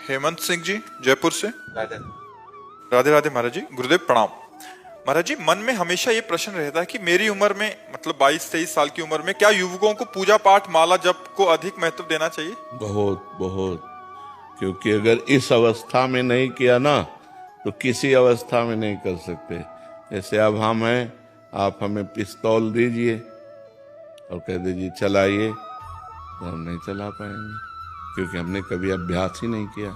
हेमंत सिंह जी जयपुर से। राधे। राधे राधे महाराज जी, गुरुदेव प्रणाम। महाराज जी, मन में हमेशा ये प्रश्न रहता है कि मेरी उम्र में, मतलब 22-23 साल की उम्र में, क्या युवकों को पूजा पाठ माला जप को अधिक महत्व देना चाहिए? बहुत बहुत, क्योंकि अगर इस अवस्था में नहीं किया ना तो किसी अवस्था में नहीं कर सकते। जैसे अब हम हैं, आप हमें पिस्तौल दीजिए और कह दीजिए चलाइए, तो हम नहीं चला पाएंगे, क्योंकि हमने कभी अभ्यास ही नहीं किया।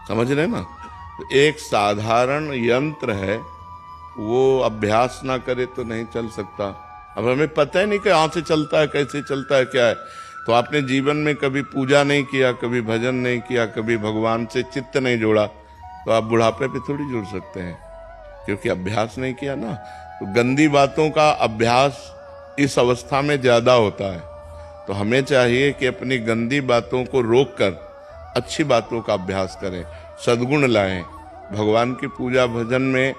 समझ रहे ना? तो एक साधारण यंत्र है, वो अभ्यास ना करे तो नहीं चल सकता। अब हमें पता ही नहीं कि कहाँ से चलता है, कैसे चलता है, क्या है। तो आपने जीवन में कभी पूजा नहीं किया, कभी भजन नहीं किया, कभी भगवान से चित्त नहीं जोड़ा, तो आप बुढ़ापे पे थोड़ी जुड़ सकते हैं, क्योंकि अभ्यास नहीं किया ना। तो गंदी बातों का अभ्यास इस अवस्था में ज्यादा होता है। तो हमें चाहिए कि अपनी गंदी बातों को रोककर अच्छी बातों का अभ्यास करें, सद्गुण लाएं। भगवान की पूजा भजन में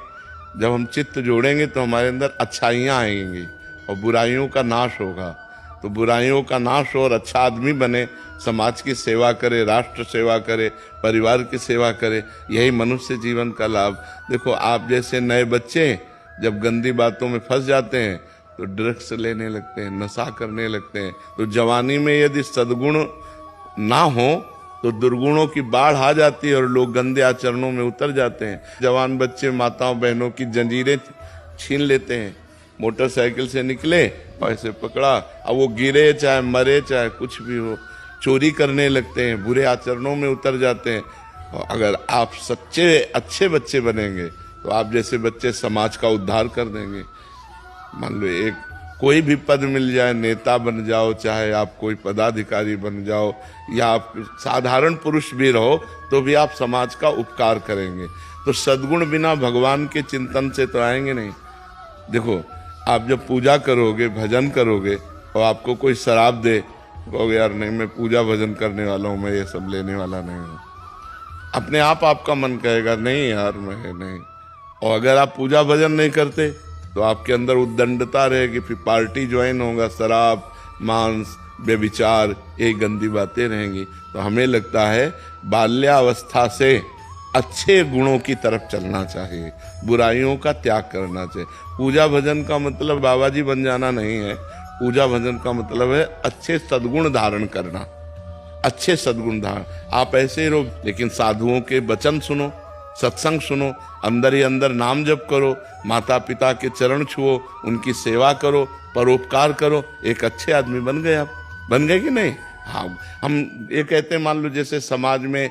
जब हम चित्त जोड़ेंगे तो हमारे अंदर अच्छाइयाँ आएंगी और बुराइयों का नाश होगा। तो बुराइयों का नाश हो और अच्छा आदमी बने, समाज की सेवा करे, राष्ट्र सेवा करे, परिवार की सेवा करे, यही मनुष्य जीवन का लाभ। देखो, आप जैसे नए बच्चे जब गंदी बातों में फंस जाते हैं तो ड्रग्स लेने लगते हैं, नशा करने लगते हैं। तो जवानी में यदि सद्गुण ना हो तो दुर्गुणों की बाढ़ आ जाती है और लोग गंदे आचरणों में उतर जाते हैं। जवान बच्चे माताओं बहनों की जंजीरें छीन लेते हैं। मोटरसाइकिल से निकले और ऐसे पकड़ा, अब वो गिरे चाहे मरे चाहे कुछ भी हो, चोरी करने लगते हैं, बुरे आचरणों में उतर जाते हैं। और अगर आप सच्चे अच्छे बच्चे बनेंगे तो आप जैसे बच्चे समाज का उद्धार कर देंगे। मान लो एक कोई भी पद मिल जाए, नेता बन जाओ, चाहे आप कोई पदाधिकारी बन जाओ, या आप साधारण पुरुष भी रहो, तो भी आप समाज का उपकार करेंगे। तो सद्गुण बिना भगवान के चिंतन से तो आएंगे नहीं। देखो, आप जब पूजा करोगे, भजन करोगे और आपको कोई शराब दे, कहोगे यार नहीं, मैं पूजा भजन करने वाला हूँ, मैं ये सब लेने वाला नहीं हूँ। अपने आप आपका मन कहेगा नहीं यार मैं नहीं। और अगर आप पूजा भजन नहीं करते तो आपके अंदर उद्दंडता रहेगी, फिर पार्टी ज्वाइन होगा, शराब, मांस, व्यभिचार, ये गंदी बातें रहेंगी। तो हमें लगता है बाल्यावस्था से अच्छे गुणों की तरफ चलना चाहिए, बुराइयों का त्याग करना चाहिए। पूजा भजन का मतलब बाबा जी बन जाना नहीं है। पूजा भजन का मतलब है अच्छे सद्गुण धारण करना, अच्छे सद्गुण धारण। आप ऐसे रहो, लेकिन साधुओं के वचन सुनो, सत्संग सुनो, अंदर ही अंदर नाम जप करो, माता पिता के चरण छुओ, उनकी सेवा करो, परोपकार करो, एक अच्छे आदमी बन गए आप। बन गए कि नहीं? हाँ, हम ये कहते हैं, मान लो जैसे समाज में